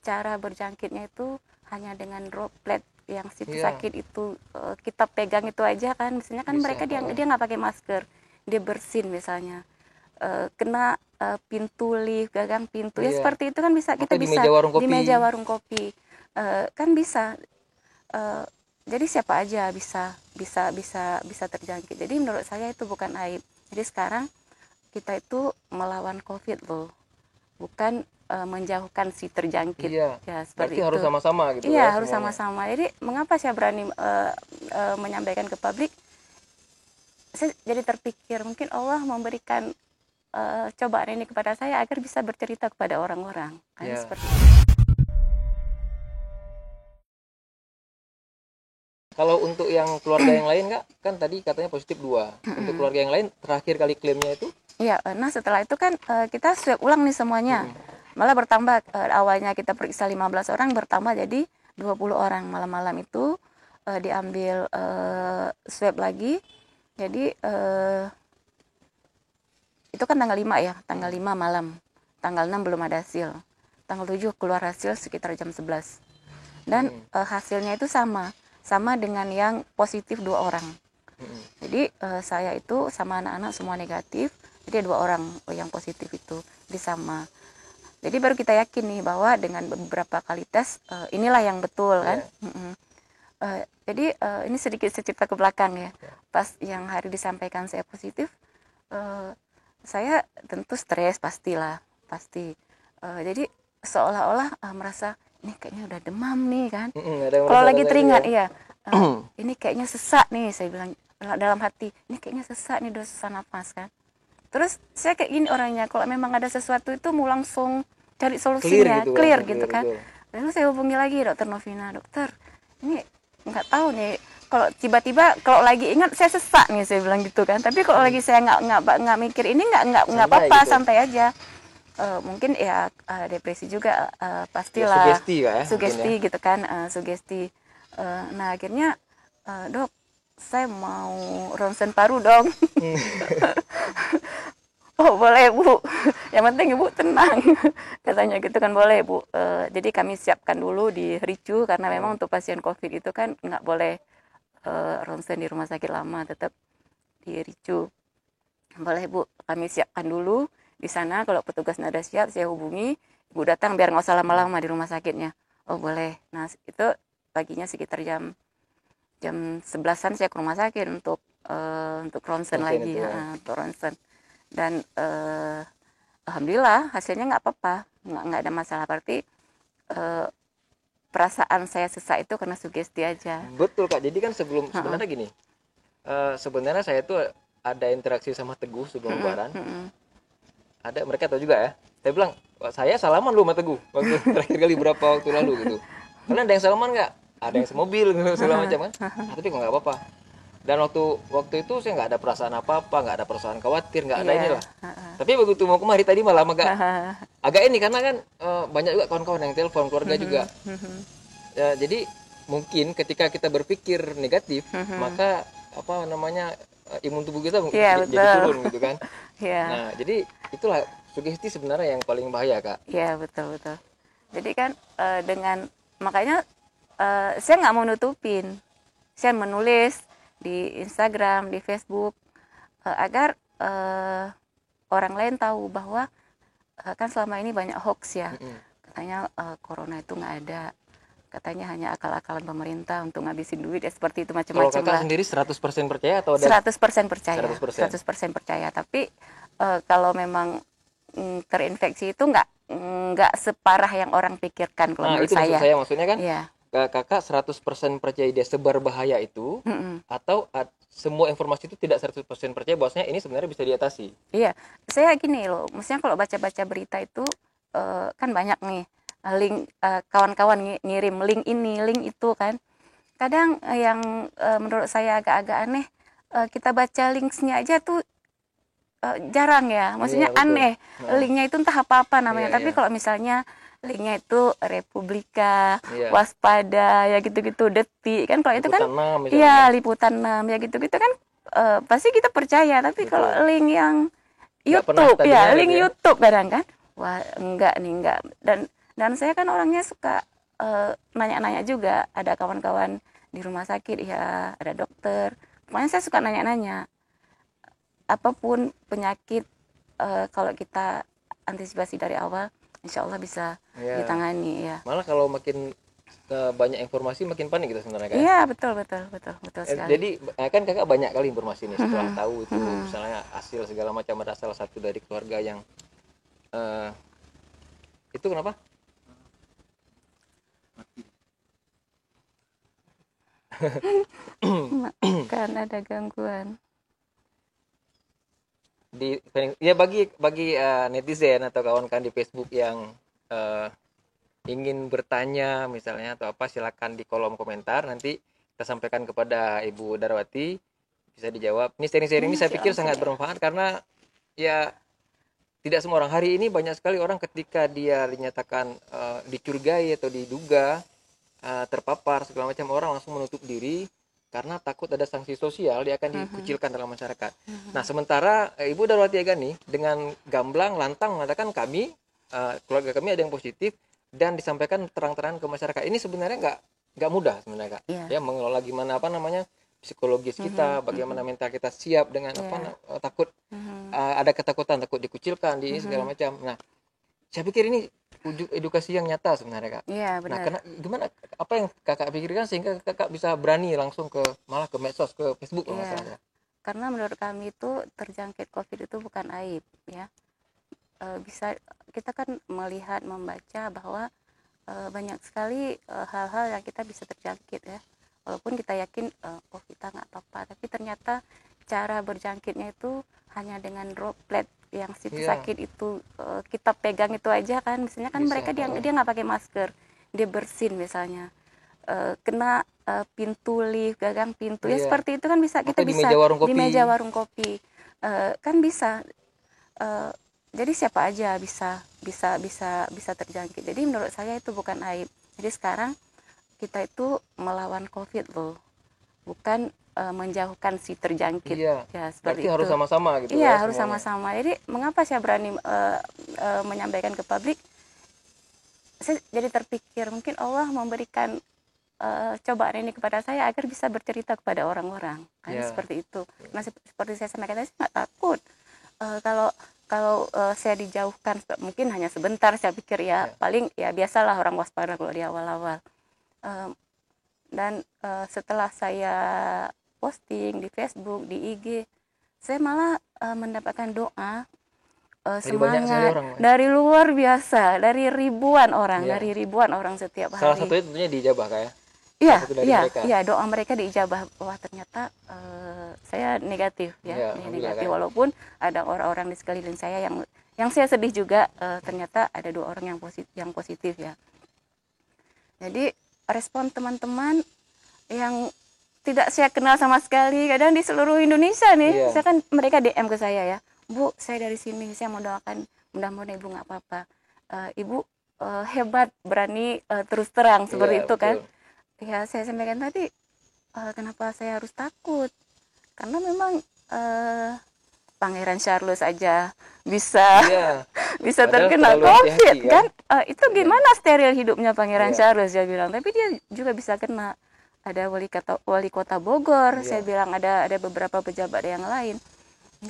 cara berjangkitnya itu hanya dengan droplet yang situ sakit itu kita pegang itu aja kan, misalnya kan bisa, mereka dia nggak pakai masker, dia bersin misalnya kena pintu lift, gagang pintu ya seperti itu kan bisa kita bisa di meja warung kopi kan bisa jadi siapa aja bisa terjangkit. Jadi menurut saya itu bukan aib. Jadi sekarang kita itu melawan COVID loh, bukan menjauhkan si terjangkit. Iya. Ya seperti berarti itu. Harus sama-sama gitu. Iya, harus sama-sama. Jadi mengapa saya berani menyampaikan ke publik? Saya jadi terpikir mungkin Allah memberikan cobaan ini kepada saya agar bisa bercerita kepada orang-orang. Kan seperti itu. Kalau untuk yang keluarga yang lain Kak, kan tadi katanya positif 2. Untuk keluarga yang lain terakhir kali klaimnya itu? Iya, nah setelah itu kan kita swab ulang nih semuanya. Malah bertambah, awalnya kita periksa 15 orang bertambah jadi 20 orang. Malam-malam itu diambil swab lagi. Jadi itu kan tanggal 5 ya, tanggal 5 malam. Tanggal 6 belum ada hasil. Tanggal 7 keluar hasil sekitar jam 11. Dan hasilnya itu sama dengan yang positif 2 orang. Jadi saya itu sama anak-anak semua negatif. Jadi 2 orang yang positif itu sama. Jadi baru kita yakin nih bahwa dengan beberapa kali tes inilah yang betul kan. Jadi ini sedikit cerita ke belakang ya. Pas yang hari disampaikan saya positif, saya tentu stres pasti. Jadi seolah-olah merasa ini kayaknya udah demam nih kan. Kalau lagi teringat iya. Ini kayaknya sesak nih, saya bilang dalam hati. Ini kayaknya sesak nih, udah susah napas kan. Terus saya kayak gini orangnya, kalau memang ada sesuatu itu mau langsung cari solusinya, clear gitu kan. Lalu saya hubungi lagi Dokter Novina, dokter, ini nggak tahu nih, kalau tiba-tiba kalau lagi ingat saya sesak nih, saya bilang gitu kan. Tapi kalau lagi saya nggak mikir ini nggak apa-apa, gitu. Santai aja. Mungkin ya depresi juga pastilah. Ya, sugesti gitu kan, sugesti. Nah akhirnya dok, saya mau ronsen paru dong. Oh boleh bu, yang penting ibu tenang, katanya gitu kan. Boleh bu. Jadi kami siapkan dulu di RICU karena memang untuk pasien COVID itu kan nggak boleh ronsen di rumah sakit lama, tetap di RICU. Boleh bu, kami siapkan dulu di sana. Kalau petugas nggak ada siap, saya hubungi ibu datang biar nggak usah lama-lama di rumah sakitnya. Oh boleh. Nah itu paginya sekitar jam 11-an saya ke rumah sakit untuk ronsen lagi, untuk ronsen. Dan alhamdulillah hasilnya nggak apa-apa, nggak ada masalah. Berarti perasaan saya sesak itu karena sugesti aja. Betul Kak. Jadi kan sebenarnya gini, sebenarnya saya tuh ada interaksi sama Teguh sebelum lebaran. Ada, mereka tahu juga ya. Saya bilang, saya salaman lu sama Teguh waktu terakhir kali berapa waktu lalu gitu. Karena ada yang salaman nggak? Ada yang semobil gitu, segala macam kan. Tapi kok nggak apa-apa. Dan waktu itu saya nggak ada perasaan apa-apa, nggak ada perasaan khawatir, nggak ada inilah. Tapi begitu mau kemari tadi malam agak ini karena kan banyak juga kawan-kawan yang telepon, keluarga juga. Ya, jadi mungkin ketika kita berpikir negatif, maka imun tubuh kita jadi turun gitu kan. Nah, jadi itulah sugesti sebenarnya yang paling bahaya Kak. Iya betul. Jadi kan makanya saya nggak mau nutupin, saya menulis di Instagram, di Facebook agar orang lain tahu bahwa kan selama ini banyak hoax ya. Katanya corona itu nggak ada, katanya hanya akal-akalan pemerintah untuk ngabisin duit ya, seperti itu macam-macam. Kalau Kakak sendiri 100% percaya atau ada? 100% percaya. 100% percaya. Tapi kalau memang terinfeksi itu nggak separah yang orang pikirkan kalau menurut saya. Itu maksud saya, maksudnya kan Kakak 100% percaya dia sebar bahaya itu, atau semua informasi itu tidak 100% percaya bahwasanya ini sebenarnya bisa diatasi. Iya, saya gini loh, maksudnya kalau baca-baca berita itu kan banyak nih link, kawan-kawan ngirim link ini, link itu kan. Kadang yang menurut saya agak-agak aneh, kita baca linknya aja tuh jarang ya, maksudnya aneh. Linknya itu entah apa-apa namanya, tapi kalau misalnya linknya itu Republika, Waspada, ya gitu-gitu, Detik kan, kalau itu kan iya Liputan 6 ya gitu-gitu kan pasti kita percaya. Tapi kalau link yang YouTube ya, link YouTube kadang kan, wah enggak. Dan Dan saya kan orangnya suka nanya-nanya juga, ada kawan-kawan di rumah sakit ya, ada dokter, pokoknya saya suka nanya-nanya apapun penyakit, kalau kita antisipasi dari awal insya Allah bisa Ya. ditangani ya. Malah kalau makin banyak informasi makin panik gitu sebenarnya Kak. Iya, betul sekali. Jadi kan Kakak banyak kali informasi nih setelah tahu itu misalnya hasil segala macam, ada salah satu dari keluarga yang itu kenapa? Karena ada gangguan. Bagi netizen atau kawan-kawan di Facebook yang ingin bertanya misalnya atau apa, silakan di kolom komentar, nanti kita sampaikan kepada Ibu Darwati, bisa dijawab. Ini sharing-sharing ini saya pikir sangat bermanfaat karena ya tidak semua orang, hari ini banyak sekali orang ketika dia dinyatakan dicurigai atau diduga terpapar segala macam, orang langsung menutup diri karena takut ada sanksi sosial, dia akan dikucilkan dalam masyarakat. Nah, sementara Ibu Darwati Agani dengan gamblang lantang mengatakan kami, keluarga kami ada yang positif, dan disampaikan terang-terangan ke masyarakat. Ini sebenarnya nggak mudah sebenarnya Kak. Ya, mengelola gimana psikologis kita, bagaimana mental kita siap dengan takut ada ketakutan, takut dikucilkan di segala macam. Nah, saya pikir ini edukasi yang nyata sebenarnya Kak. Iya, benar. Nah, gimana, apa yang Kakak pikirkan sehingga Kakak bisa berani langsung malah ke medsos, ke Facebook masalahnya? Karena menurut kami itu terjangkit COVID itu bukan aib ya. Kita kan melihat, membaca bahwa banyak sekali hal-hal yang kita bisa terjangkit ya. Walaupun kita yakin kita nggak apa-apa, tapi ternyata cara berjangkitnya itu hanya dengan droplet yang situ sakit itu kita pegang itu aja kan, misalnya kan bisa, mereka dia nggak pakai masker, dia bersin misalnya, kena pintu lift, gagang pintu ya seperti itu kan bisa, kita di bisa di meja warung kopi kan bisa. Jadi siapa aja bisa terjangkit. Jadi menurut saya itu bukan aib. Jadi sekarang kita itu melawan COVID loh, bukan menjauhkan si terjangkit. Ya seperti itu. Harus sama-sama gitu. Iya, harus sama-sama. Jadi mengapa saya berani menyampaikan ke publik? Saya jadi terpikir mungkin Allah memberikan cobaan ini kepada saya agar bisa bercerita kepada orang-orang. Kan seperti itu. Nah, seperti saya sampaikan tadi, saya nggak takut. Kalau saya dijauhkan mungkin hanya sebentar, saya pikir paling ya biasalah orang waspada kalau di awal-awal. Dan setelah saya posting di Facebook, di IG, saya malah mendapatkan doa semangat dari luar biasa, dari ribuan orang setiap hari. Salah satunya tentunya diijabah Kak ya. Iya, doa mereka diijabah. Wah, ternyata saya negatif negatif. Walaupun ada orang-orang di sekeliling saya yang saya sedih juga, ternyata ada 2 orang yang positif ya. Jadi respon teman-teman yang tidak saya kenal sama sekali, kadang di seluruh Indonesia nih, saya kan mereka DM ke saya ya, Bu, saya dari sini, saya mau doakan mudah-mudahan Ibu nggak apa-apa, Ibu hebat, berani terus terang seperti itu kan. Ya saya sampaikan tadi, kenapa saya harus takut, karena memang Pangeran Charles aja bisa terkena COVID kan. Itu gimana steril hidupnya Pangeran Charles, dia bilang, tapi dia juga bisa kena. Ada wali kota Bogor, saya bilang ada beberapa pejabat yang lain.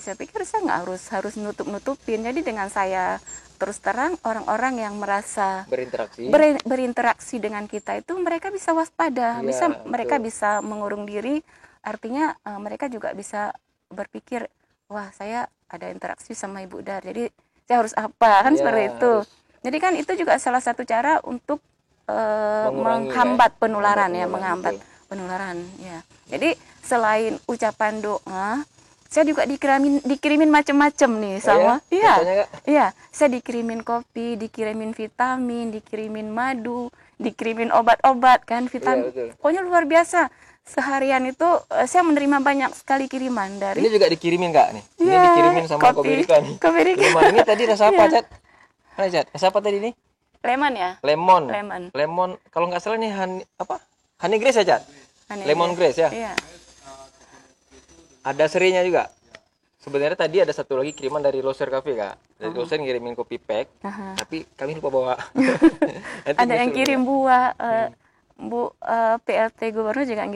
Saya pikir saya nggak harus nutup-nutupin. Jadi dengan saya terus terang, orang-orang yang merasa berinteraksi dengan kita itu mereka bisa waspada, mereka bisa mengurung diri. Artinya mereka juga bisa berpikir, wah saya ada interaksi sama Ibu Dar, jadi saya harus apa kan, seperti itu. Jadi kan itu juga salah satu cara untuk menghambat penularan ya, menghambat penularan ya. Jadi selain ucapan doa, saya juga dikirimin macam-macam nih sama. Iya, saya dikirimin kopi, dikirimin vitamin, dikirimin madu, dikirimin obat-obat kan, vitamin. Pokoknya luar biasa. Seharian itu saya menerima banyak sekali kiriman dari. Ini juga dikirimin Kak nih. Ini dikirimin sama Kopi Rika nih. Ini tadi rasa apa, Cat? Rasa apa tadi nih? Lemon ya? Lemon. Kalau nggak salah nih honey grace ya, Cat? Lemon grace ya? Iya. Ada serinya juga. sebenarnya tadi ada satu lagi kiriman dari Loser Cafe Kak. Dari Loser ngirimin kopi pack, tapi kami lupa bawa. Nanti Ada yang nyusul, kirim Kak. buah, Bu PLT Gubernur juga